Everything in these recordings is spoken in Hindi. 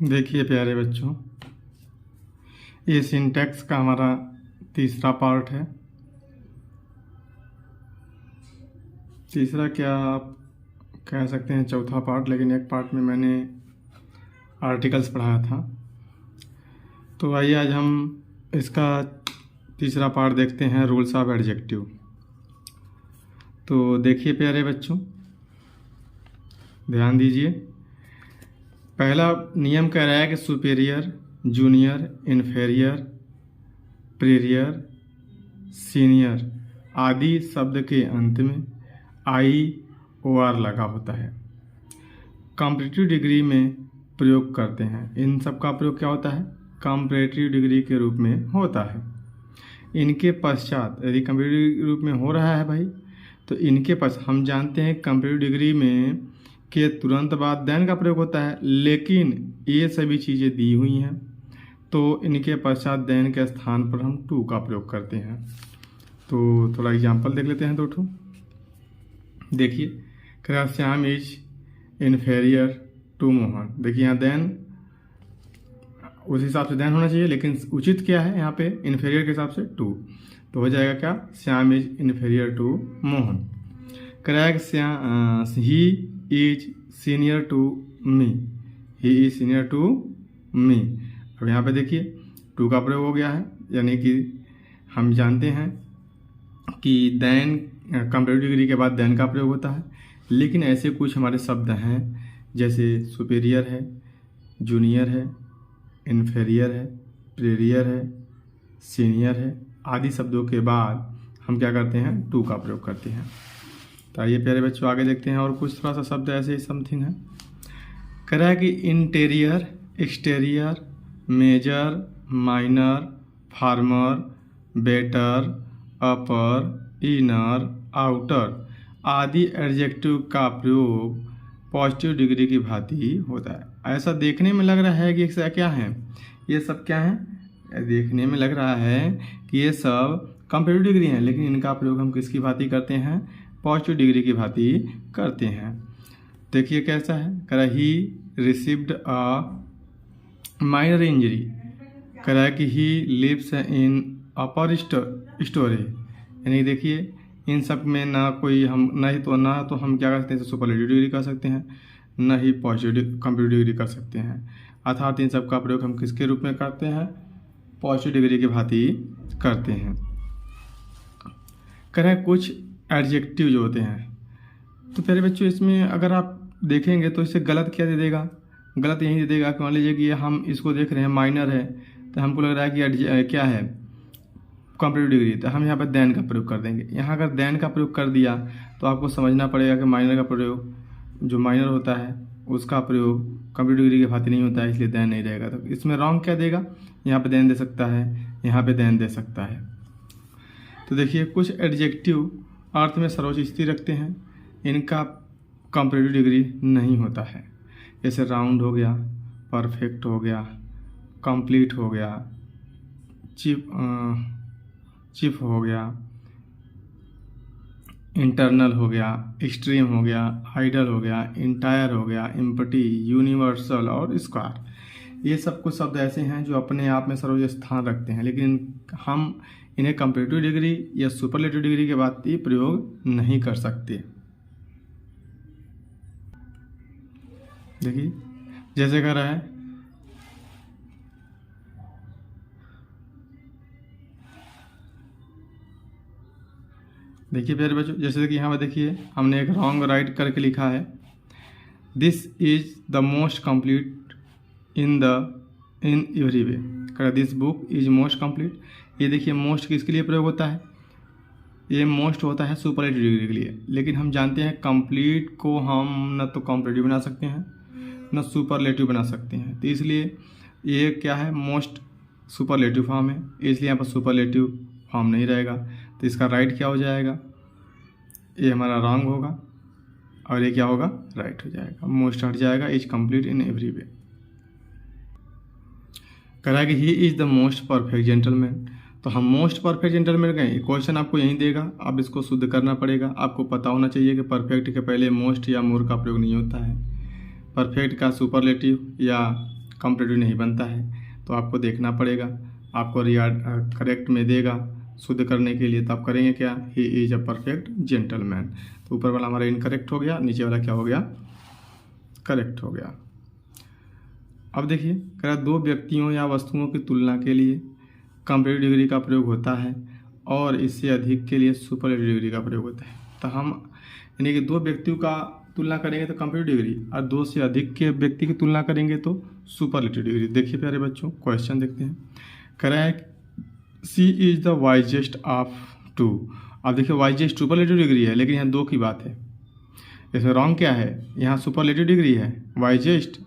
देखिए प्यारे बच्चों, ये सिंटैक्स का हमारा तीसरा पार्ट है। तीसरा क्या आप कह सकते हैं, चौथा पार्ट, लेकिन एक पार्ट में मैंने आर्टिकल्स पढ़ाया था। तो आइए आज हम इसका तीसरा पार्ट देखते हैं, रूल्स ऑफ एडजेक्टिव। तो देखिए प्यारे बच्चों, ध्यान दीजिए। पहला नियम कह रहा है कि सुपीरियर, जूनियर, इन्फेरियर, प्रीरियर, सीनियर आदि शब्द के अंत में IOR लगा होता है। कॉम्परेटिव डिग्री में प्रयोग करते हैं। इन सब का प्रयोग क्या होता है? कॉम्परेटिव डिग्री के रूप में होता है। इनके पश्चात यदि कॉम्परेटिव रूप में हो रहा है भाई, तो इनके पश्चात हम जानते हैं कॉम्परेटिव डिग्री में के तुरंत बाद देन का प्रयोग होता है, लेकिन ये सभी चीज़ें दी हुई हैं तो इनके पश्चात देन के स्थान पर हम टू का प्रयोग करते हैं। तो थोड़ा एग्जाम्पल देख लेते हैं दो ठो। देखिए, कह Shyam is inferior to Mohan. देखिए यहाँ देन उस हिसाब से देन होना चाहिए, लेकिन उचित क्या है यहाँ पे? इन्फेरियर के हिसाब से टू। तो हो जाएगा क्या? Shyam is inferior to Mohan. Correct, Shyam he is senior to me. He is senior to me. अब यहाँ पे देखिए टू का प्रयोग हो गया है, यानी कि हम जानते हैं कि देन कॉम्परेटिव डिग्री के बाद देन का प्रयोग होता है, लेकिन ऐसे कुछ हमारे शब्द हैं जैसे सुपीरियर है, जूनियर है, इन्फेरियर है, प्रीरियर है, सीनियर है आदि शब्दों के बाद हम क्या करते हैं? टू का प्रयोग करते हैं। तो आइए प्यारे बच्चों आगे देखते हैं, और कुछ थोड़ा सा शब्द ऐसे ही समथिंग है। कह रहा है कि interior, exterior, major, minor, former, better, upper, inner, outer आदि एडजेक्टिव का प्रयोग पॉजिटिव डिग्री की भांति होता है। ऐसा देखने में लग रहा है कि ऐसा क्या है, ये सब क्या है? देखने में लग रहा है कि ये सब कॉम्परेटिव डिग्री हैं, लेकिन इनका प्रयोग हम किसकी भांति करते हैं? पॉजिटिव डिग्री की भांति करते हैं। देखिए कैसा है। कह रहा he received a minor injury. कह रहा है कि he lives in upper story. यानी देखिए इन सब में ना कोई हम ना तो हम क्या कर सकते हैं? सुपरलेटिव डिग्री कर सकते हैं, न ही पॉजिटिव कॉम्परेटिव डिग्री कर सकते हैं। अर्थात इन सब का प्रयोग हम किसके रूप में करते हैं? पॉजिटिव डिग्री की भांति करते हैं। कह रहा है कुछ एडजेक्टिव जो होते हैं, तो प्यारे बच्चों इसमें अगर आप देखेंगे तो इसे गलत क्या दे देगा? गलत यही दे देगा कि मान लीजिए कि हम इसको देख रहे हैं माइनर है, तो हमको लग रहा है कि क्या है? कॉम्परेटिव डिग्री, तो हम यहाँ पर देन का प्रयोग कर देंगे। यहाँ अगर देन का प्रयोग कर दिया तो आपको समझना पड़ेगा कि माइनर का प्रयोग जो माइनर होता है उसका प्रयोग कॉम्परेटिव डिग्री की भांति नहीं होता है, इसलिए देन नहीं रहेगा। तो इसमें रॉन्ग क्या देगा? यहाँ पे देन दे सकता है, यहाँ पे देन दे सकता है। तो देखिए कुछ एडजेक्टिव अर्थ में सर्वोच्च स्थिति रखते हैं, इनका कॉम्परेटिव डिग्री नहीं होता है। जैसे राउंड हो गया, परफेक्ट हो गया, कंप्लीट हो गया, चिप हो गया, इंटरनल हो गया, एक्सट्रीम हो गया, आइडल हो गया, इंटायर हो गया, इम्पटी, यूनिवर्सल और स्क्वायर। ये सब कुछ शब्द ऐसे हैं जो अपने आप में सर्वोच्च स्थान रखते हैं, लेकिन हम इन्हें कंपैरेटिव डिग्री या सुपरलेटिव डिग्री के बाद ही प्रयोग नहीं कर सकते। देखिए जैसे कह रहा है देखिए प्यारे बच्चों, जैसे कि यहाँ पर देखिए हमने एक रॉन्ग राइट करके लिखा है, this is the most complete in every way. कर this book is most complete. ये देखिए मोस्ट किसके लिए प्रयोग होता है? ये मोस्ट होता है सुपरलेटिव डिग्री के लिए, लेकिन हम जानते हैं कंप्लीट को हम न तो कॉम्परेटिव बना सकते हैं न सुपरलेटिव बना सकते हैं, तो इसलिए ये क्या है? मोस्ट सुपरलेटिव फॉर्म है, इसलिए यहाँ पर सुपरलेटिव फॉर्म नहीं रहेगा। तो इसका राइट क्या हो जाएगा? ये हमारा रॉन्ग होगा और ये क्या होगा? राइट हो जाएगा। मोस्ट हट जाएगा, इज कंप्लीट इन एवरी वे। कह रहा है कि he is the most perfect gentleman. तो हम मोस्ट परफेक्ट जेंटलमैन गए, क्वेश्चन आपको यहीं देगा, अब इसको शुद्ध करना पड़ेगा। आपको पता होना चाहिए कि परफेक्ट के पहले मोस्ट या मोर का प्रयोग नहीं होता है, परफेक्ट का सुपरलेटिव या कंपैरेटिव नहीं बनता है। तो आपको देखना पड़ेगा, आपको करेक्ट में देगा शुद्ध करने के लिए, तो आप करेंगे क्या, he is a perfect gentleman. तो ऊपर वाला हमारा इनकरेक्ट हो गया, नीचे वाला क्या हो गया, करेक्ट हो गया। अब देखिए कह रहा दो व्यक्तियों या वस्तुओं की तुलना के लिए कंपैरेटिव डिग्री का प्रयोग होता है और इससे अधिक के लिए सुपरलेटिव डिग्री का प्रयोग होता है। तो हम यानी कि दो व्यक्तियों का तुलना करेंगे तो कंपैरेटिव डिग्री, और दो से अधिक के व्यक्ति की तुलना करेंगे तो सुपरलेटिव डिग्री। देखिए प्यारे बच्चों क्वेश्चन देखते हैं। कह रहा है she is the wisest of two. अब देखिए वाइजेस्ट सुपरलेटिव डिग्री है, लेकिन यहाँ दो की बात है, इसमें रॉन्ग क्या है, यहाँ सुपरलेटिव डिग्री है वाइजेस्ट,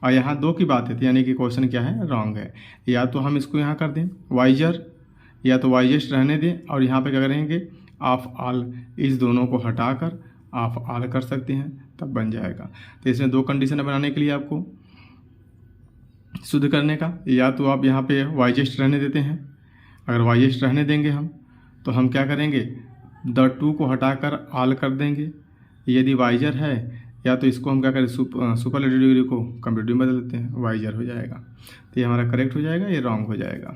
और यहाँ दो की बात है, तो यानी कि क्वेश्चन क्या है, रॉन्ग है। या तो हम इसको यहाँ कर दें वाइजर, या तो वाइजेस्ट रहने दें, और यहाँ पे क्या करेंगे ऑफ ऑल, इस दोनों को हटाकर ऑफ ऑल कर सकते हैं, तब बन जाएगा। तो इसमें दो कंडीशन बनाने के लिए आपको शुद्ध करने का, या तो आप यहाँ पे वाइजेस्ट रहने देते हैं, अगर वाइजेस्ट रहने देंगे हम तो हम क्या करेंगे, द टू को हटाकर ऑल कर देंगे। यदि वाइजर है, या तो इसको हम क्या करें, सुपरलेटिव डिग्री को कंपैरेटिव में बदल देते हैं, वाइजर हो जाएगा। तो ये हमारा करेक्ट हो जाएगा, ये रॉन्ग हो जाएगा।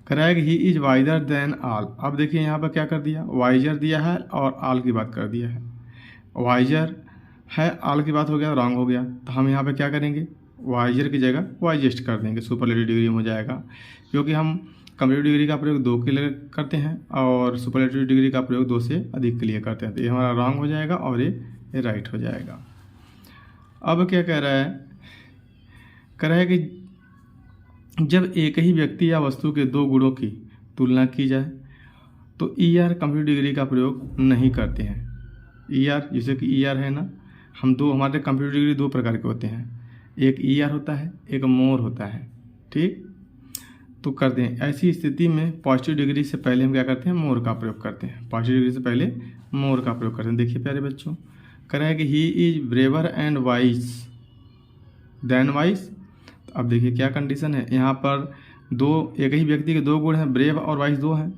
Correct he is visor then all. अब देखिए यहाँ पर क्या कर दिया, वाइजर दिया है और ऑल की बात कर दिया है, वाइजर है ऑल की बात हो गया, रॉन्ग हो गया। तो हम यहाँ पे क्या करेंगे, वाइजर की जगह वाइजेस्ट कर देंगे, सुपरलेटिव डिग्री में हो जाएगा, क्योंकि हम कंपैरेटिव डिग्री का प्रयोग दो के लिए करते हैं और सुपरलेटिव डिग्री का प्रयोग दो से अधिक के लिए करते हैं। तो ये हमारा रॉन्ग हो जाएगा और ये राइट हो जाएगा। अब क्या कह रहा है, कह रहा है कि जब एक ही व्यक्ति या वस्तु के दो गुणों की तुलना की जाए तो ईआर कंपैरेटिव डिग्री का प्रयोग नहीं करते हैं। ईआर जैसे कि ईआर है ना, हम दो, हमारे कंपैरेटिव डिग्री दो प्रकार के होते हैं, एक ईआर होता है, एक मोर होता है, ठीक। तो करते हैं ऐसी स्थिति में पॉजिटिव डिग्री से पहले हम क्या करते हैं, मोर का प्रयोग करते हैं, पॉजिटिव डिग्री से पहले मोर का प्रयोग करते हैं। देखिए प्यारे बच्चों, कह रहा है कि he is braver and wise then wise. अब देखिए क्या कंडीशन है, यहाँ पर दो, एक ही व्यक्ति के दो गुण हैं, ब्रेव और वाइज दो हैं,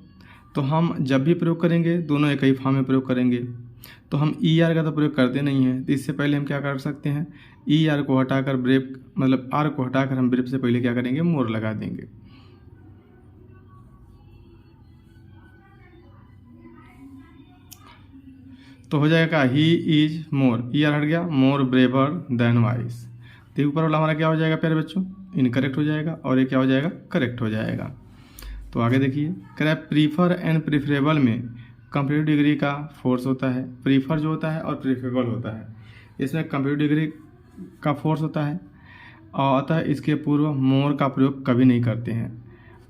तो हम जब भी प्रयोग करेंगे दोनों एक ही फॉर्म में प्रयोग करेंगे। तो हम ई आर का तो प्रयोग करते नहीं हैं, तो इससे पहले हम क्या कर सकते हैं, ई आर को हटाकर ब्रेव, मतलब आर को हटाकर हम ब्रेव से पहले क्या करेंगे, मोर लगा देंगे। तो हो जाएगा he is more, E R हट गया, मोर ब्रेवर देन वाइज। तो ऊपर वाला हमारा क्या हो जाएगा प्यारे बच्चों, इनकरेक्ट हो जाएगा, और ये क्या हो जाएगा, करेक्ट हो जाएगा। तो आगे देखिए, कह रहा है प्रीफर एंड प्रीफरेबल में कंपैरेटिव डिग्री का फोर्स होता है। प्रीफर जो होता है और प्रीफरेबल होता है, इसमें कंपैरेटिव डिग्री का फोर्स होता है, और अतः इसके पूर्व मोर का प्रयोग कभी नहीं करते हैं।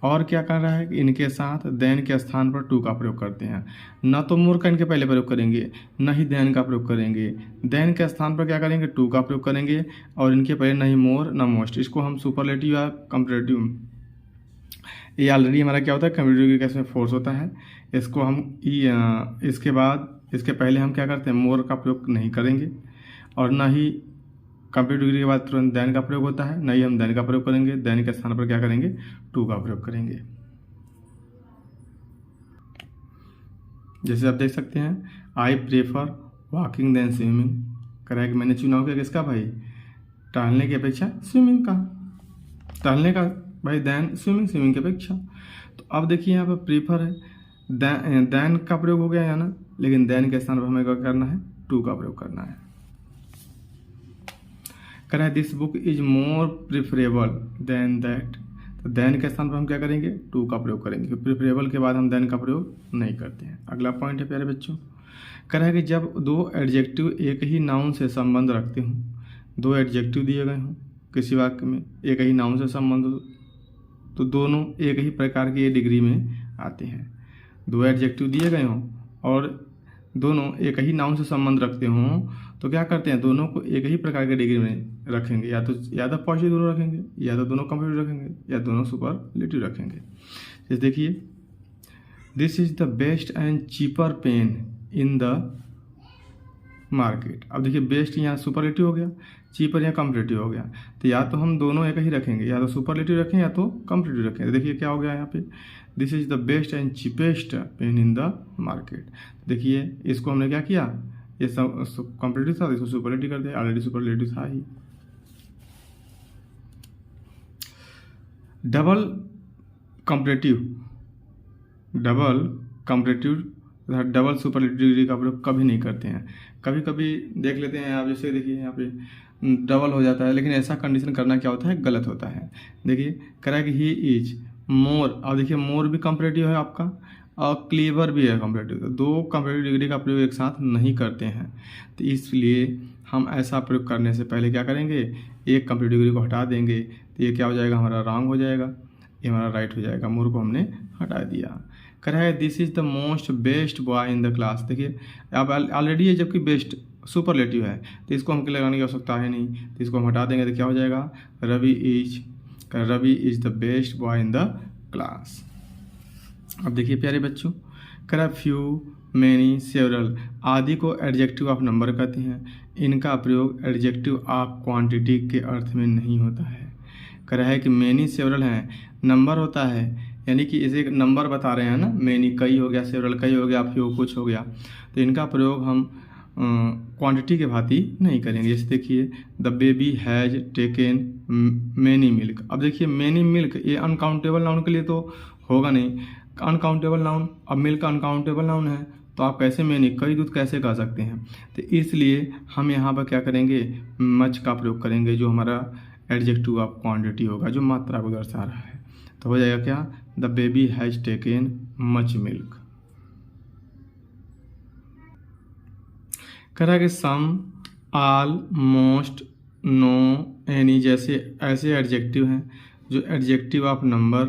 और क्या कर रहा है कि इनके साथ देन के स्थान पर टू का प्रयोग करते हैं। न तो मोर का इनके पहले प्रयोग करेंगे, न ही देन का प्रयोग करेंगे, देन के स्थान पर क्या करेंगे, टू का प्रयोग करेंगे, और इनके पहले न ही मोर न मोस्ट। इसको हम सुपरलेटिव या कंपैरेटिव, ये ऑलरेडी हमारा क्या होता है, कंपैरेटिव डिग्री का इसमें फोर्स होता है। इसको हम इसके बाद, इसके पहले हम क्या करते हैं, मोर का प्रयोग नहीं करेंगे, और न ही कंपैरेटिव डिग्री के बाद तुरंत देन का प्रयोग होता है, नहीं हम देन का प्रयोग करेंगे, देन के स्थान पर क्या करेंगे, टू का प्रयोग करेंगे। जैसे आप देख सकते हैं, I prefer walking then swimming. कह रहा है कि मैंने चुनाव किया किसका भाई, टहलने की अपेक्षा स्विमिंग का, टहलने का भाई देन स्विमिंग, स्विमिंग की अपेक्षा। तो अब देखिए यहाँ पर प्रीफर है, देन का प्रयोग हो गया है ना, लेकिन देन के स्थान पर हमें क्या करना है, टू का प्रयोग करना है। कह रहा है this book is more preferable then that. तो देन के स्थान पर हम क्या करेंगे, टू का प्रयोग करेंगे, प्रिफरेबल के बाद हम देन का प्रयोग नहीं करते हैं। अगला पॉइंट है प्यारे बच्चों, कह रहा है कि जब दो एडजेक्टिव एक ही नाउन से संबंध रखते हों, दो एडजेक्टिव दिए गए हों किसी वाक्य में, एक ही नाउन से संबंध हो, तो दोनों एक ही प्रकार की डिग्री में आते हैं। दो एडजेक्टिव दिए गए हों और दोनों एक ही नाउन से संबंध रखते हों, तो क्या करते हैं, दोनों को एक ही प्रकार के डिग्री में रखेंगे, या तो पॉजिटिव दोनों रखेंगे, या तो दोनों कंपैरेटिव रखेंगे, या दोनों सुपरलेटिव रखेंगे। जैसे देखिए, this is the best and cheaper pain in the market. अब देखिए बेस्ट यहाँ सुपरलेटिव हो गया, चीपर यहाँ कंपैरेटिव हो गया। तो या तो हम दोनों एक ही रखेंगे, या तो सुपरलेटिव रखें या तो कंपैरेटिव रखें। तो देखिए क्या हो गया यहाँ पे, this is the best and cheapest pain in the market. देखिए इसको हमने क्या किया, ये सब कंपैरेटिव था, इसको सुपरलेटिव कर दिया, ऑलरेडी सुपरलेटिव था ही। डबल कंपैरेटिव तथा डबल सुपरलेटिव डिग्री का प्रयोग कभी नहीं करते हैं। कभी कभी देख लेते हैं आप, जैसे देखिए यहाँ पे डबल हो जाता है, लेकिन ऐसा कंडीशन करना क्या होता है, गलत होता है। देखिए करा कि ही इज मोर, अब देखिए मोर भी कंपैरेटिव है आपका और क्लीवर भी है कंपैरेटिव, तो दो कंपैरेटिव डिग्री का प्रयोग एक साथ नहीं करते हैं। तो इसलिए हम ऐसा प्रयोग करने से पहले क्या करेंगे, एक कंपैरेटिव डिग्री को हटा देंगे, तो ये क्या हो जाएगा, हमारा रॉन्ग हो जाएगा, ये हमारा राइट हो जाएगा। मोर को हमने हटा दिया। कह है this is the most best boy in the class. देखिए अब ऑलरेडी है, जबकि बेस्ट सुपरलेटिव है, तो इसको हमको लगाने की आवश्यकता है नहीं, तो इसको हम हटा देंगे। तो क्या हो जाएगा, Ravi is the best boy in the class. अब देखिए प्यारे बच्चों, कह फ्यू, मैनी, सेवरल आदि को एडजेक्टिव ऑफ नंबर कहते हैं। इनका प्रयोग एडजेक्टिव ऑफ क्वांटिटी के अर्थ में नहीं होता है। कह रहा है कि मैनी सेवरल हैं, नंबर होता है, यानी कि इसे एक नंबर बता रहे हैं ना, मैनी कई हो गया, सेवरल कई हो गया, फ्यू कुछ हो गया, तो इनका प्रयोग हम क्वांटिटी के भांति नहीं करेंगे। जैसे देखिए the baby has taken many milk. अब देखिए मैनी मिल्क ये अनकाउंटेबल नाउन के लिए तो होगा नहीं, अनकाउंटेबल नाउन, अब मिल्क अनकाउंटेबल नाउन है, तो आप कैसे मैनी कई दूध कैसे कह सकते हैं। तो इसलिए हम यहाँ पर क्या करेंगे, मच का प्रयोग करेंगे, जो हमारा एडजेक्टिव ऑफ क्वांटिटी होगा, जो मात्रा को दर्शा रहा है। तो हो जाएगा क्या, the baby has taken much milk. कह रहा है कि सम, ऑल, मोस्ट, नो, एनी जैसे ऐसे एडजेक्टिव हैं जो एडजेक्टिव ऑफ नंबर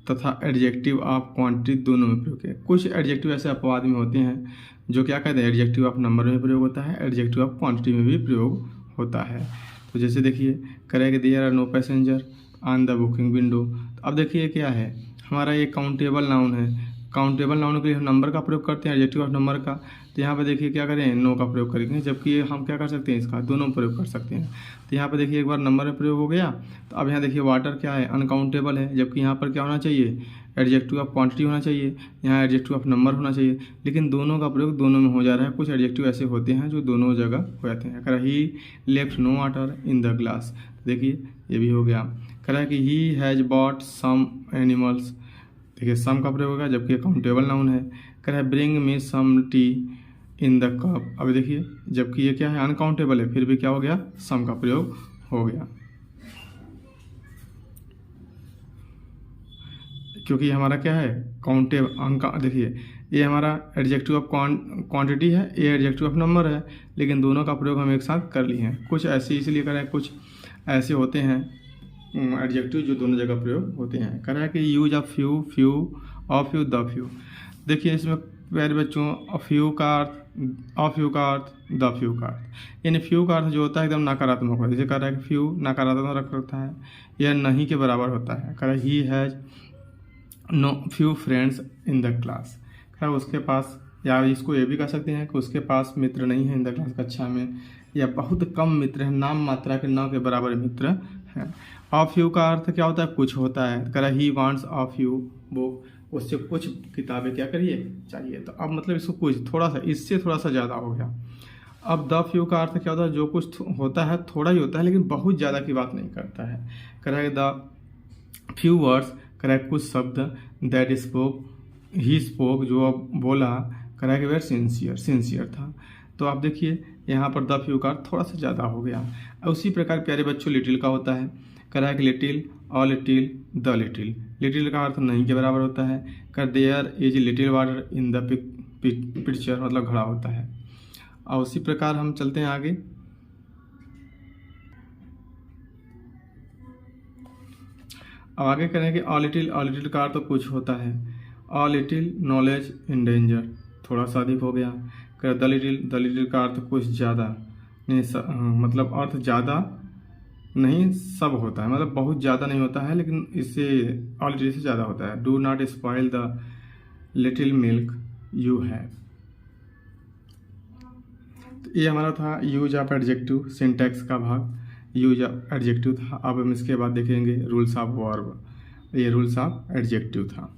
तथा एडजेक्टिव ऑफ क्वांटिटी दोनों में प्रयोग है। कुछ एडजेक्टिव ऐसे अपवाद में होते हैं जो क्या कहते हैं, एडजेक्टिव ऑफ नंबर में प्रयोग होता है, एडजेक्टिव ऑफ क्वांटिटी में भी प्रयोग होता है। तो जैसे देखिए करें कि there are no passenger on the booking window. तो अब देखिए क्या है, हमारा ये काउंटेबल नाउन है, काउंटेबल नाउन के लिए हम नंबर का प्रयोग करते हैं, एडजेक्टिव ऑफ नंबर का। तो यहाँ पे देखिए क्या करें, नो का प्रयोग करेंगे, जबकि हम क्या कर सकते हैं, इसका दोनों प्रयोग कर सकते हैं। तो यहाँ पे देखिए एक बार नंबर में प्रयोग हो गया, तो अब यहाँ देखिए वाटर क्या है, अनकाउंटेबल है, जबकि यहाँ पर क्या होना चाहिए, एडजेक्टिव ऑफ क्वांटिटी होना चाहिए, यहाँ एडजेक्टिव ऑफ नंबर होना चाहिए, लेकिन दोनों का प्रयोग दोनों में हो जा रहा है। कुछ एडजेक्टिव ऐसे होते हैं जो दोनों जगह हो जाते हैं। कह रहा he left no water in the glass, देखिए ये भी हो गया। कह रहा है कि he has bought some animals, देखिए सम का प्रयोग होगा, जबकि काउंटेबल नाउन है। कह रहा है bring me some tea in the cup, अब देखिए जबकि ये क्या है, अनकाउंटेबल है, फिर भी क्या हो गया, सम का प्रयोग हो गया, क्योंकि हमारा क्या है, काउंटेबल। देखिए ये हमारा एडजेक्टिव ऑफ क्वांटिटी है, ये एडजेक्टिव ऑफ नंबर है, लेकिन दोनों का प्रयोग हम एक साथ कर लिए हैं। कुछ ऐसे इसलिए करें, कुछ ऐसे होते हैं एडजेक्टिव जो दोनों जगह प्रयोग होते हैं। कह रहा है कि use of few, few of few, the few. देखिए इसमें प्यारे बच्चों फ्यू का अर्थ, ऑफ फ्यू का अर्थ, द फ्यू का अर्थ, यानी फ्यू का अर्थ जो होता है एकदम नकारात्मक होता है। जैसे कह रहा है कि फ्यू नकारात्मक रख रखता है, यह नहीं के बराबर होता है। कह रहा है he has know few friends in the class, कह रहा है उसके पास, या इसको ये भी कह सकते हैं कि उसके पास मित्र नहीं है इन द क्लास, कक्षा में, या बहुत कम मित्र हैं, नाम मात्रा के न के बराबर मित्र हैं। ऑफ यू का अर्थ क्या होता है, कुछ होता है। कह रहा he wants of you book, उससे कुछ किताबें क्या करिए चाहिए। तो अब मतलब इसको कुछ थोड़ा सा, इससे थोड़ा सा ज़्यादा हो गया। अब द फ्यू का अर्थ क्या होता है, जो कुछ होता है थोड़ा ही होता है, लेकिन बहुत ज़्यादा की बात नहीं करता है। कह रहा है द फ्यू वर्ड्स, कह रहा है कुछ शब्द, दैट स्पोक, ही स्पोक, जो अब बोला, कह रहा है कि वेर सिंसियर था। तो आप देखिए यहाँ पर द फ्यू का अर्थ थोड़ा सा ज़्यादा हो गया। उसी प्रकार प्यारे बच्चों लिटिल का होता है। कह रहा है कि लिटिल, और लिटिल, द लिटिल। लिटिल का अर्थ नहीं के बराबर होता है। कर there is little water in the picture, मतलब घड़ा होता है। और उसी प्रकार हम चलते हैं आगे। अब आगे करें कि ऑल लिटिल का अर्थ तो कुछ होता है। All little knowledge in danger, थोड़ा सा अधिक हो गया। कर द लिटिल का अर्थ कुछ ज़्यादा नहीं, मतलब अर्थ ज़्यादा नहीं सब होता है, मतलब बहुत ज़्यादा नहीं होता है, लेकिन इससे ऑल लिटिल से ज़्यादा होता है। Do not spoil the little milk you have. ये हमारा था यूज ऑफ एडजेक्टिव, सिंटैक्स का भाग यूज ऑफ एडजेक्टिव था। अब हम इसके बाद देखेंगे रूल्स ऑफ वर्ब। ये रूल्स ऑफ एडजेक्टिव था।